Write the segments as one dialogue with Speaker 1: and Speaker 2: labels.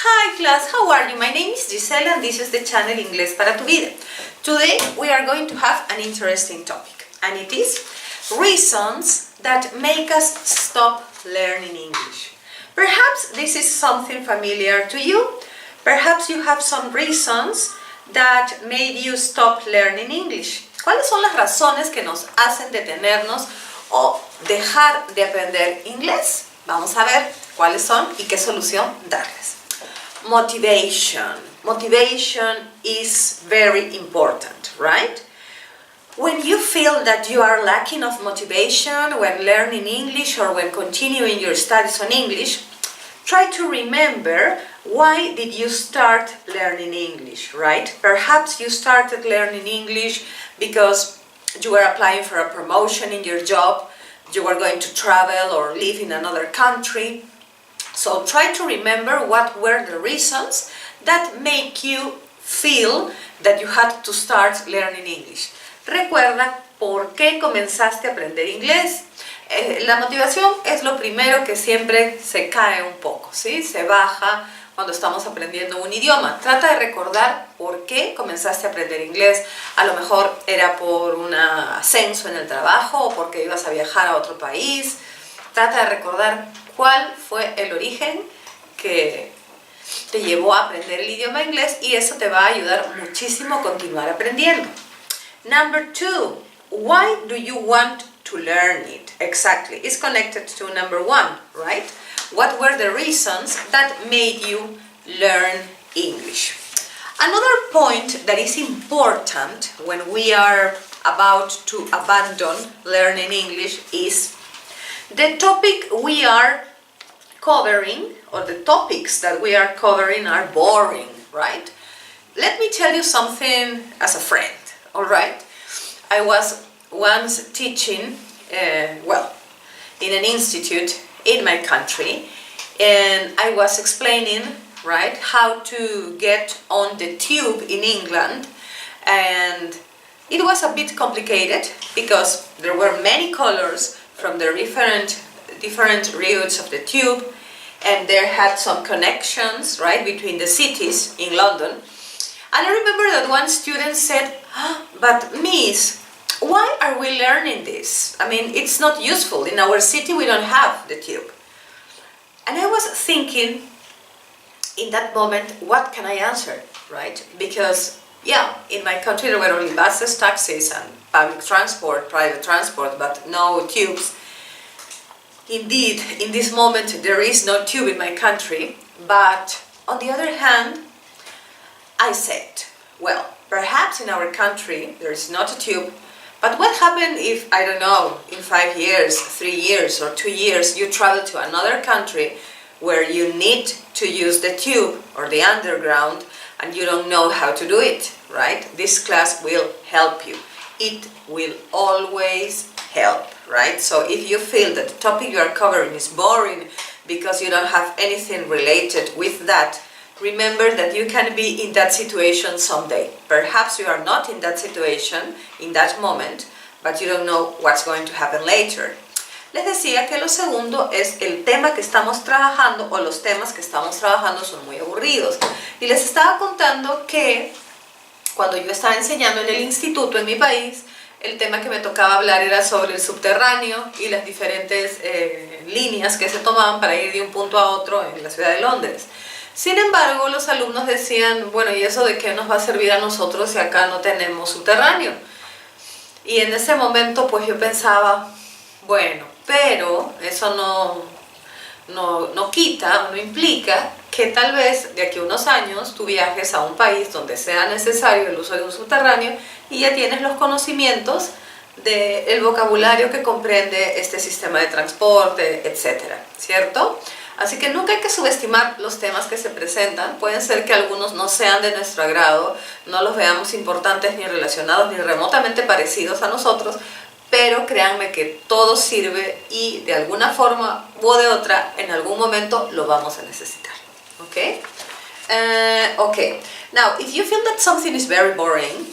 Speaker 1: Hi class, how are you? My name is Giselle and this is the channel Inglesparatuvida. Today we are going to have an interesting topic, and it is reasons that make us stop learning English. Perhaps this is something familiar to you. Perhaps you have some reasons that made you stop learning English. ¿Cuáles son las razones que nos hacen detenernos o dejar de aprender inglés? Vamos a ver cuáles son y qué solución darles. Motivation. Motivation is very important, right? When you feel that you are lacking of motivation when learning English or when continuing your studies on English, try to remember why did you start learning English, right? Perhaps you started learning English because you were applying for a promotion in your job, you were going to travel or live in another country. So try to remember what were the reasons that make you feel that you had to start learning English. Recuerda por qué comenzaste a aprender inglés. La motivación es lo primero que siempre se cae un poco, ¿sí? Se baja cuando estamos aprendiendo un idioma. Trata de recordar por qué comenzaste a aprender inglés. A lo mejor era por un ascenso en el trabajo o porque ibas a viajar a otro país. Trata de recordar cuál fue el origen que te llevó a aprender el idioma inglés y eso te va a ayudar muchísimo a continuar aprendiendo. Number 2, why do you want to learn it? Exactly, it's connected to number 1, right? What were the reasons that made you learn English? Another point that is important when we are about to abandon learning English is the topic we are covering, or the topics that we are covering are boring, right? Let me tell you something as a friend, all right? I was once teaching, in an institute in my country, and I was explaining, right, how to get on the tube in England, and it was a bit complicated because there were many colors from the different routes of the tube, and there had some connections, right, between the cities in London. And I remember that one student said, but Miss, why are we learning this? I mean, it's not useful. In our city we don't have the tube. And I was thinking in that moment, what can I answer, right? Because yeah, in my country there were only buses, taxis and public transport, private transport, but no tubes. Indeed, in this moment there is no tube in my country, but on the other hand, I said, well, perhaps in our country there is not a tube, but what happens if, I don't know, in 5 years, 3 years or 2 years you travel to another country where you need to use the tube or the underground and you don't know how to do it, right? This class will help you. It will always help, right? So if you feel that the topic you are covering is boring because you don't have anything related with that, remember that you can be in that situation someday. Perhaps you are not in that situation in that moment, but you don't know what's going to happen later. Les decía que lo segundo es el tema que estamos trabajando, o los temas que estamos trabajando son muy aburridos. Y les estaba contando que cuando yo estaba enseñando en el instituto en mi país, el tema que me tocaba hablar era sobre el subterráneo y las diferentes líneas que se tomaban para ir de un punto a otro en la ciudad de Londres. Sin embargo, los alumnos decían, bueno, ¿y eso de qué nos va a servir a nosotros si acá no tenemos subterráneo? Y en ese momento pues yo pensaba, bueno, pero eso no quita, no implica que tal vez de aquí a unos años tú viajes a un país donde sea necesario el uso de un subterráneo y ya tienes los conocimientos del vocabulario que comprende este sistema de transporte, etcétera, ¿cierto? Así que nunca hay que subestimar los temas que se presentan. Pueden ser que algunos no sean de nuestro agrado, no los veamos importantes ni relacionados ni remotamente parecidos a nosotros, pero créanme que todo sirve y de alguna forma u de otra en algún momento lo vamos a necesitar. Okay? Okay. Now, if you feel that something is very boring,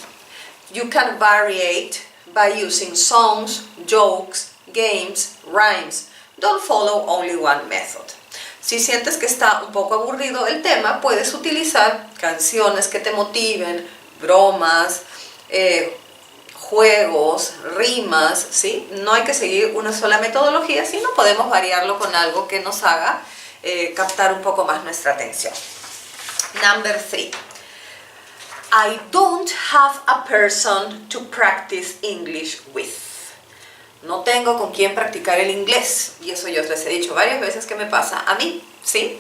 Speaker 1: you can variate by using songs, jokes, games, rhymes. Don't follow only one method. Si sientes que está un poco aburrido el tema, puedes utilizar canciones que te motiven, bromas, juegos, rimas, ¿sí? No hay que seguir una sola metodología, sino podemos variarlo con algo que nos haga captar un poco más nuestra atención. Number 3. I don't have a person to practice English with. No tengo con quién practicar el inglés. Y eso yo les he dicho varias veces que me pasa a mí, ¿sí?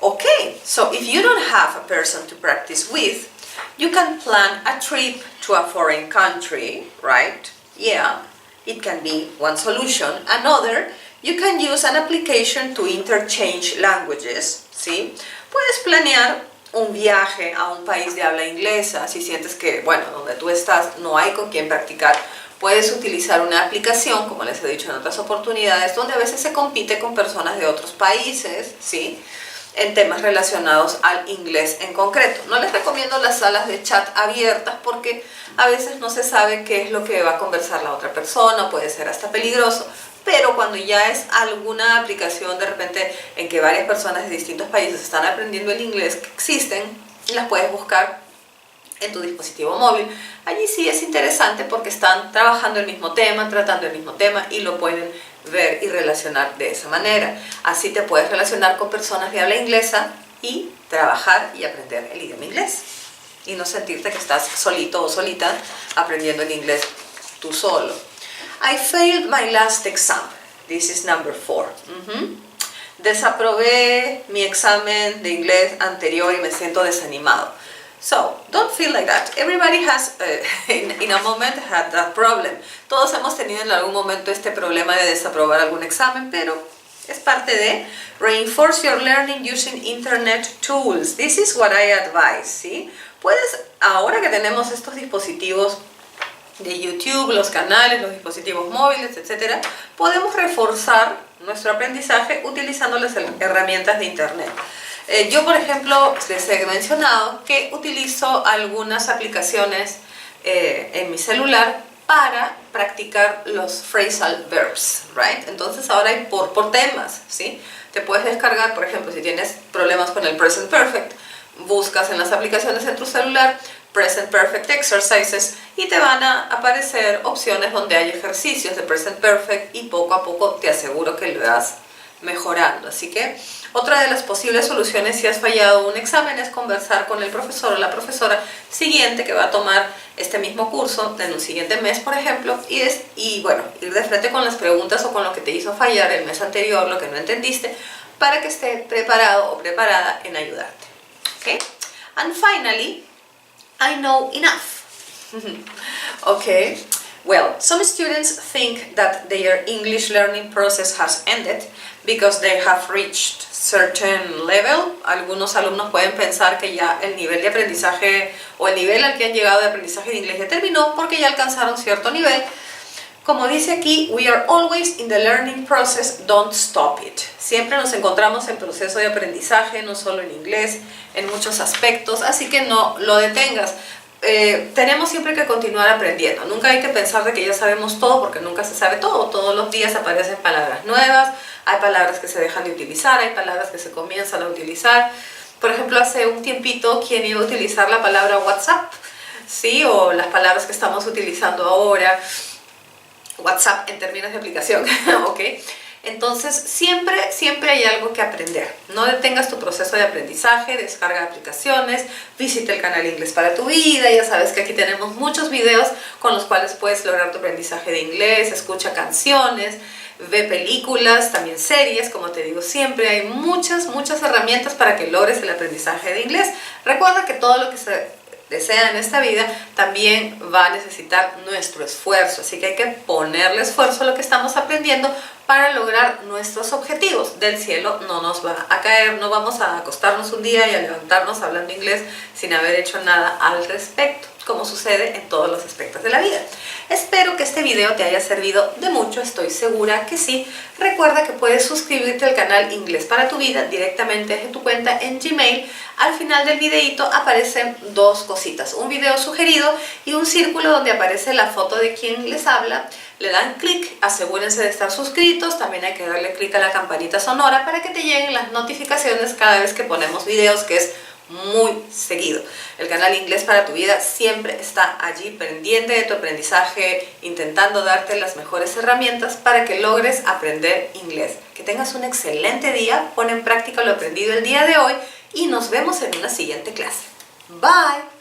Speaker 1: Okay, so if you don't have a person to practice with, you can plan a trip to a foreign country, right? Yeah, it can be one solution. Another, you can use an application to interchange languages, ¿sí? Puedes planear un viaje a un país de habla inglesa si sientes que, bueno, donde tú estás no hay con quien practicar. Puedes utilizar una aplicación, como les he dicho en otras oportunidades, donde a veces se compite con personas de otros países, ¿sí? En temas relacionados al inglés en concreto. No les recomiendo las salas de chat abiertas porque a veces no se sabe qué es lo que va a conversar la otra persona, puede ser hasta peligroso, pero cuando ya es alguna aplicación de repente en que varias personas de distintos países están aprendiendo el inglés que existen, las puedes buscar en tu dispositivo móvil. Allí sí es interesante porque están trabajando el mismo tema, tratando el mismo tema y lo pueden ver y relacionar de esa manera. Así te puedes relacionar con personas de habla inglesa y trabajar y aprender el idioma inglés. Y no sentirte que estás solito o solita aprendiendo el inglés tú solo. I failed my last exam. This is number 4. Desaprobé mi examen de inglés anterior y me siento desanimado. So, don't feel like that. Everybody has, in a moment, had that problem. Todos hemos tenido en algún momento este problema de desaprobar algún examen, pero es parte de reinforce your learning using internet tools. This is what I advise, ¿sí? Puedes, ahora que tenemos estos dispositivos de YouTube, los canales, los dispositivos móviles, etc., podemos reforzar nuestro aprendizaje utilizando las herramientas de internet. Yo, por ejemplo, les he mencionado que utilizo algunas aplicaciones en mi celular para practicar los phrasal verbs, right? Entonces ahora hay por temas, ¿sí? Te puedes descargar, por ejemplo, si tienes problemas con el present perfect, buscas en las aplicaciones en tu celular present perfect exercises y te van a aparecer opciones donde hay ejercicios de present perfect y poco a poco te aseguro que lo vas mejorando. Así que otra de las posibles soluciones si has fallado un examen es conversar con el profesor o la profesora siguiente que va a tomar este mismo curso en un siguiente mes, por ejemplo, y bueno, ir de frente con las preguntas o con lo que te hizo fallar el mes anterior, lo que no entendiste, para que esté preparado o preparada en ayudarte. Okay? And finally, I know enough. Okay. Well, some students think that their English learning process has ended because they have reached certain level. Algunos alumnos pueden pensar que ya el nivel de aprendizaje o el nivel al que han llegado de aprendizaje de inglés ya terminó porque ya alcanzaron cierto nivel. Como dice aquí, we are always in the learning process, don't stop it. Siempre nos encontramos en proceso de aprendizaje, no solo en inglés, en muchos aspectos, así que no lo detengas. Tenemos siempre que continuar aprendiendo. Nunca hay que pensar de que ya sabemos todo porque nunca se sabe todo. Todos los días aparecen palabras nuevas, hay palabras que se dejan de utilizar, hay palabras que se comienzan a utilizar. Por ejemplo, hace un tiempito, ¿quién iba a utilizar la palabra WhatsApp? ¿Sí? O las palabras que estamos utilizando ahora, WhatsApp en términos de aplicación, ¿ok? Entonces, siempre hay algo que aprender. No detengas tu proceso de aprendizaje, descarga aplicaciones, visita el canal Inglés para tu Vida. Ya sabes que aquí tenemos muchos videos con los cuales puedes lograr tu aprendizaje de inglés, escucha canciones, ve películas, también series, como te digo siempre. Hay muchas herramientas para que logres el aprendizaje de inglés. Recuerda que todo lo que se desea en esta vida también va a necesitar nuestro esfuerzo, así que hay que ponerle esfuerzo a lo que estamos aprendiendo para lograr nuestros objetivos. Del cielo no nos va a caer, no vamos a acostarnos un día y a levantarnos hablando inglés sin haber hecho nada al respecto, como sucede en todos los aspectos de la vida. Espero que este video te haya servido de mucho, estoy segura que sí. Recuerda que puedes suscribirte al canal Inglés para tu Vida directamente desde tu cuenta en Gmail. Al final del videito aparecen dos cositas, un video sugerido y un círculo donde aparece la foto de quien les habla, le dan clic, asegúrense de estar suscritos, también hay que darle clic a la campanita sonora para que te lleguen las notificaciones cada vez que ponemos videos, que es muy seguido. El canal Inglés para tu Vida siempre está allí pendiente de tu aprendizaje, intentando darte las mejores herramientas para que logres aprender inglés. Que tengas un excelente día, pon en práctica lo aprendido el día de hoy y nos vemos en una siguiente clase. Bye!